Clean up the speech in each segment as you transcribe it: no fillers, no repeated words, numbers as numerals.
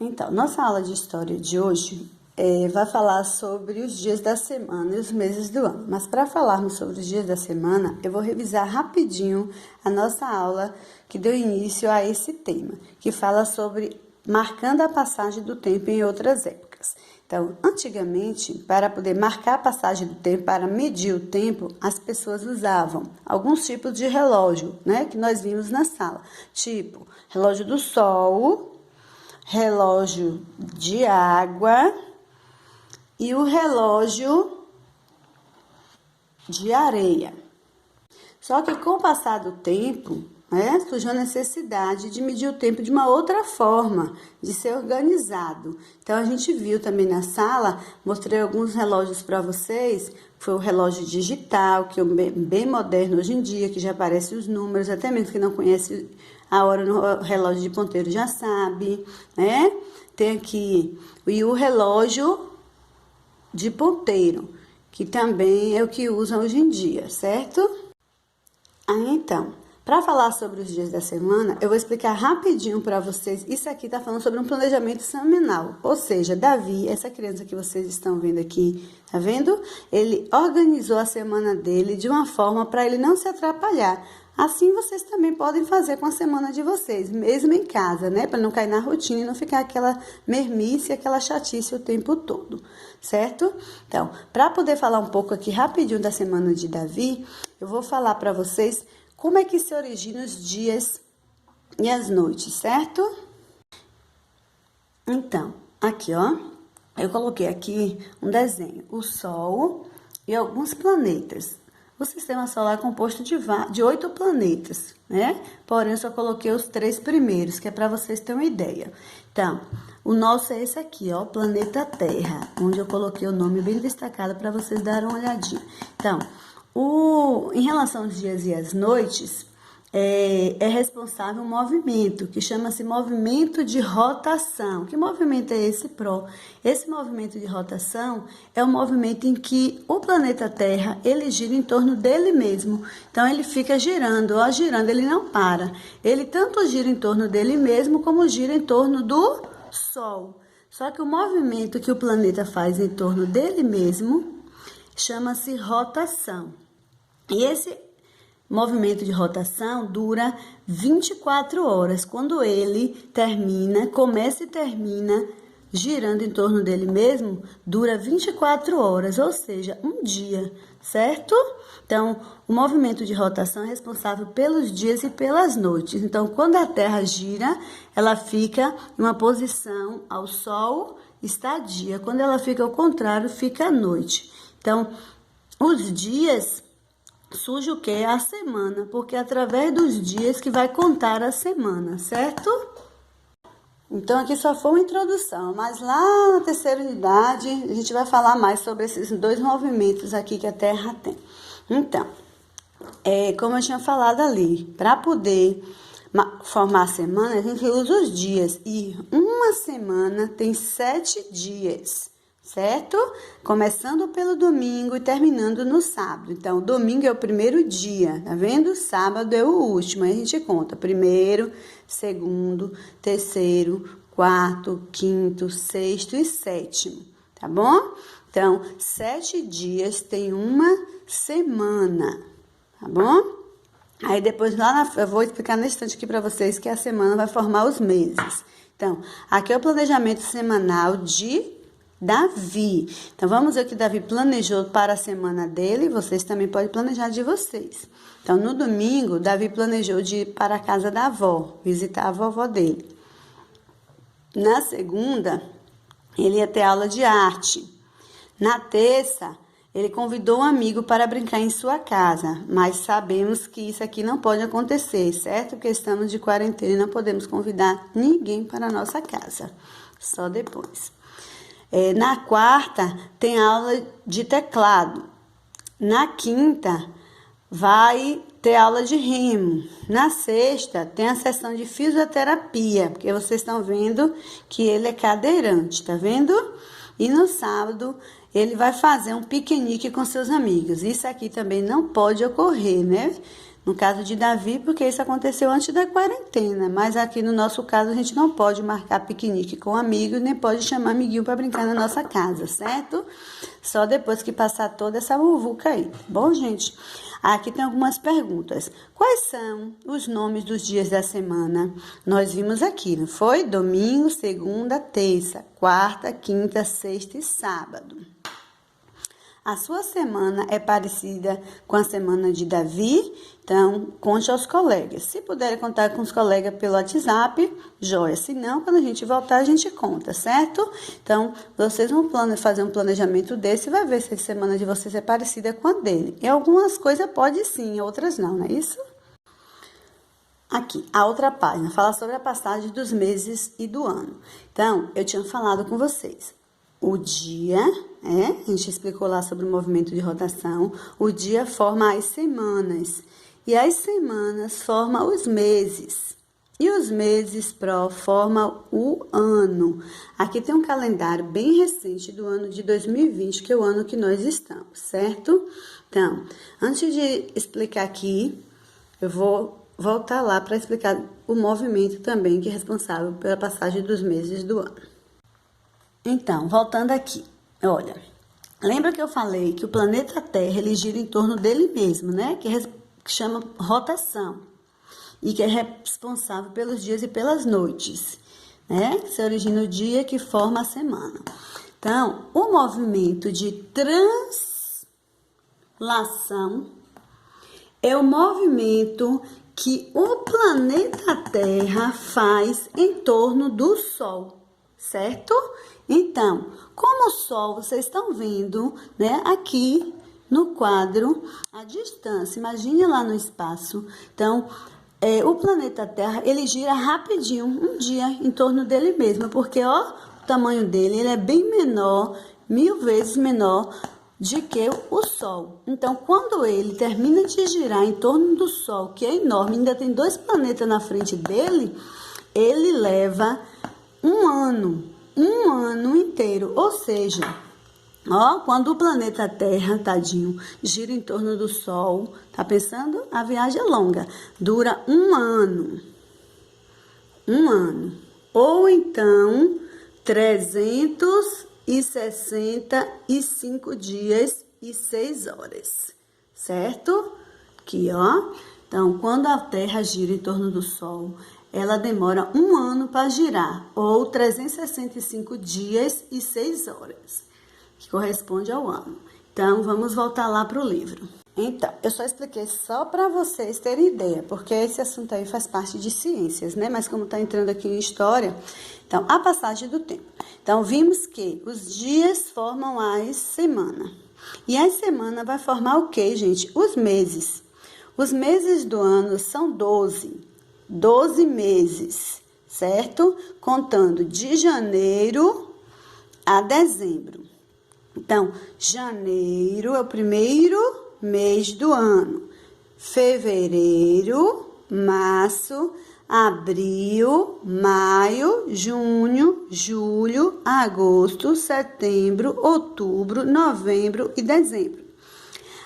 Então, nossa aula de história de hoje vai falar sobre os dias da semana e os meses do ano. Mas para falarmos sobre os dias da semana, eu vou revisar rapidinho a nossa aula que deu início a esse tema, que fala sobre marcando a passagem do tempo em outras épocas. Então, antigamente, para poder marcar a passagem do tempo, para medir o tempo, as pessoas usavam alguns tipos de relógio, né, que nós vimos na sala, tipo relógio do sol, relógio de água e o relógio de areia. Só que com o passar do tempo, surgiu a necessidade de medir o tempo de uma outra forma, de ser organizado. Então, a gente viu também na sala, mostrei alguns relógios para vocês, foi o relógio digital, que é bem moderno hoje em dia, que já aparecem os números, até mesmo que não conhece a hora no relógio de ponteiro já sabe, né? Tem aqui o relógio de ponteiro, que também é o que usam hoje em dia, certo? Então, para falar sobre os dias da semana, eu vou explicar rapidinho para vocês. Isso aqui está falando sobre um planejamento semanal. Ou seja, Davi, essa criança que vocês estão vendo aqui, tá vendo? Ele organizou a semana dele de uma forma para ele não se atrapalhar. Assim vocês também podem fazer com a semana de vocês, mesmo em casa, né? Para não cair na rotina e não ficar aquela mermice, aquela chatice o tempo todo, certo? Então, para poder falar um pouco aqui rapidinho da semana de Davi, eu vou falar para vocês como é que se originam os dias e as noites, certo? Então, aqui, ó, eu coloquei aqui um desenho, o Sol e alguns planetas. O sistema solar é composto de 8 planetas, né? Porém, eu só coloquei os 3 primeiros, que é para vocês terem uma ideia. Então, o nosso é esse aqui, ó, planeta Terra, onde eu coloquei o nome bem destacado para vocês darem uma olhadinha. Então, em relação aos dias e às noites, é responsável um movimento que chama-se movimento de rotação. Que movimento é esse, Pro? Esse movimento de rotação é um movimento em que o planeta Terra, ele gira em torno dele mesmo. Então, ele fica girando, ó, girando, ele não para. Ele tanto gira em torno dele mesmo, como gira em torno do Sol. Só que o movimento que o planeta faz em torno dele mesmo chama-se rotação. E esse movimento de rotação dura 24 horas. Quando ele começa e termina girando em torno dele mesmo, dura 24 horas, ou seja, um dia, certo? Então, o movimento de rotação é responsável pelos dias e pelas noites. Então, quando a Terra gira, ela fica em uma posição ao Sol, está dia. Quando ela fica ao contrário, fica à noite. Então, os dias surge o quê? A semana, porque é através dos dias que vai contar a semana, certo? Então, aqui só foi uma introdução, mas lá na terceira unidade, a gente vai falar mais sobre esses 2 movimentos aqui que a Terra tem. Então, como eu tinha falado ali, para poder formar a semana, a gente usa os dias, e uma semana tem 7 dias. Certo? Começando pelo domingo e terminando no sábado. Então, o domingo é o primeiro dia, tá vendo? Sábado é o último. Aí a gente conta primeiro, segundo, terceiro, quarto, quinto, sexto e sétimo, tá bom? Então, 7 dias tem uma semana, tá bom? Aí depois eu vou explicar nesse instante aqui para vocês que a semana vai formar os meses. Então, aqui é o planejamento semanal de Davi. Então, vamos ver o que Davi planejou para a semana dele. Vocês também podem planejar de vocês. Então, no domingo, Davi planejou de ir para a casa da avó, visitar a vovó dele. Na segunda, ele ia ter aula de arte. Na terça, ele convidou um amigo para brincar em sua casa. Mas sabemos que isso aqui não pode acontecer, certo? Porque estamos de quarentena e não podemos convidar ninguém para a nossa casa. Só depois. Na quarta, tem aula de teclado. Na quinta, vai ter aula de remo. Na sexta, tem a sessão de fisioterapia, porque vocês estão vendo que ele é cadeirante, tá vendo? E no sábado, ele vai fazer um piquenique com seus amigos. Isso aqui também não pode ocorrer, né? No caso de Davi, porque isso aconteceu antes da quarentena, mas aqui no nosso caso a gente não pode marcar piquenique com amigos, nem pode chamar amiguinho para brincar na nossa casa, certo? Só depois que passar toda essa muvuca aí, tá bom, gente? Aqui tem algumas perguntas. Quais são os nomes dos dias da semana? Nós vimos aqui, não foi? Domingo, segunda, terça, quarta, quinta, sexta e sábado. A sua semana é parecida com a semana de Davi? Então, conte aos colegas. Se puderem contar com os colegas pelo WhatsApp, joia. Se não, quando a gente voltar, a gente conta, certo? Então, vocês vão fazer um planejamento desse e vai ver se a semana de vocês é parecida com a dele. E algumas coisas pode sim, outras não, não é isso? Aqui, a outra página, fala sobre a passagem dos meses e do ano. Então, eu tinha falado com vocês. O dia, a gente explicou lá sobre o movimento de rotação, o dia forma as semanas, e as semanas formam os meses, e os meses formam o ano. Aqui tem um calendário bem recente do ano de 2020, que é o ano que nós estamos, certo? Então, antes de explicar aqui, eu vou voltar lá para explicar o movimento também, que é responsável pela passagem dos meses do ano. Então, voltando aqui, olha, lembra que eu falei que o planeta Terra, ele gira em torno dele mesmo, né? Que chama rotação e que é responsável pelos dias e pelas noites, né? Se origina o dia que forma a semana. Então, o movimento de translação é o movimento que o planeta Terra faz em torno do Sol, certo? Então, como o Sol, vocês estão vendo, né, aqui no quadro, a distância, imagine lá no espaço. Então, o planeta Terra, ele gira rapidinho, um dia, em torno dele mesmo, porque, ó, o tamanho dele, ele é bem menor, 1000 vezes menor de que o Sol. Então, quando ele termina de girar em torno do Sol, que é enorme, ainda tem 2 planetas na frente dele, ele leva um ano inteiro, ou seja, ó, quando o planeta Terra, tadinho, gira em torno do Sol, tá pensando? A viagem é longa, dura um ano, ou então 365 dias e 6 horas, certo? Aqui, ó, então, quando a Terra gira em torno do Sol, ela demora um ano para girar, ou 365 dias e 6 horas, que corresponde ao ano. Então, vamos voltar lá para o livro. Então, eu só expliquei só para vocês terem ideia, porque esse assunto aí faz parte de ciências, né? Mas como está entrando aqui em história, então, a passagem do tempo. Então, vimos que os dias formam as semanas. E a semana vai formar o quê, gente? Os meses. Os meses do ano são 12 meses, certo? Contando de janeiro a dezembro. Então, janeiro é o primeiro mês do ano. Fevereiro, março, abril, maio, junho, julho, agosto, setembro, outubro, novembro e dezembro.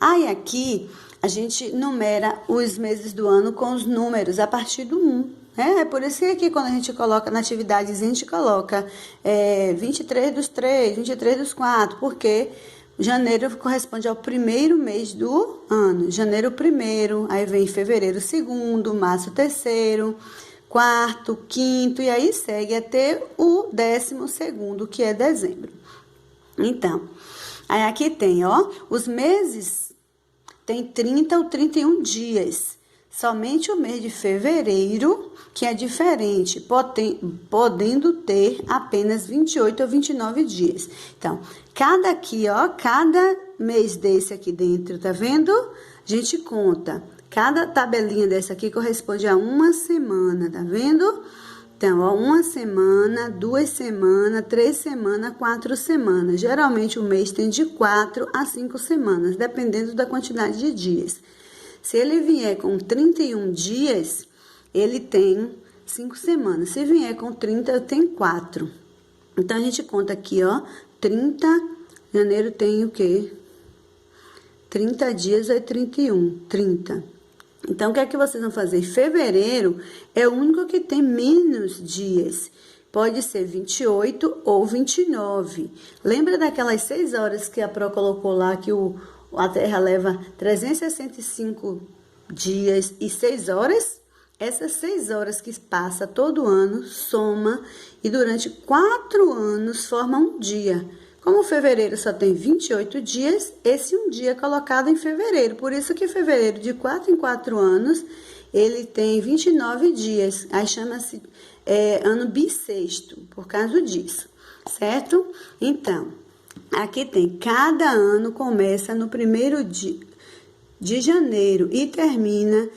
Aí aqui a gente numera os meses do ano com os números a partir do 1. É por isso que aqui quando a gente coloca na atividade, a gente coloca 23 dos 3, 23 dos 4, porque janeiro corresponde ao primeiro mês do ano. Janeiro primeiro, aí vem fevereiro segundo, março terceiro, quarto, quinto, e aí segue até o 12º, que é dezembro. Então, aí aqui tem, ó, os meses tem 30 ou 31 dias. Somente o mês de fevereiro, que é diferente, podendo ter apenas 28 ou 29 dias. Então, cada mês desse aqui dentro, tá vendo? A gente conta. Cada tabelinha dessa aqui corresponde a uma semana, tá vendo? Então, ó, 1 semana, 2 semanas, 3 semanas, 4 semanas. Geralmente, o mês tem de 4 a 5 semanas, dependendo da quantidade de dias. Se ele vier com 31 dias, ele tem 5 semanas. Se vier com 30, tem 4. Então, a gente conta aqui, ó, 30, janeiro tem o quê? 30 dias é 31, 30. Então, o que é que vocês vão fazer? Fevereiro é o único que tem menos dias. Pode ser 28 ou 29. Lembra daquelas 6 horas que a Pro colocou lá que a Terra leva 365 dias e 6 horas? Essas 6 horas que passa todo ano, soma e durante 4 anos forma um dia. Como fevereiro só tem 28 dias, esse um dia é colocado em fevereiro. Por isso que fevereiro, de 4 em 4 anos, ele tem 29 dias. Aí chama-se ano bissexto, por causa disso, certo? Então, aqui tem, cada ano começa no primeiro de janeiro e termina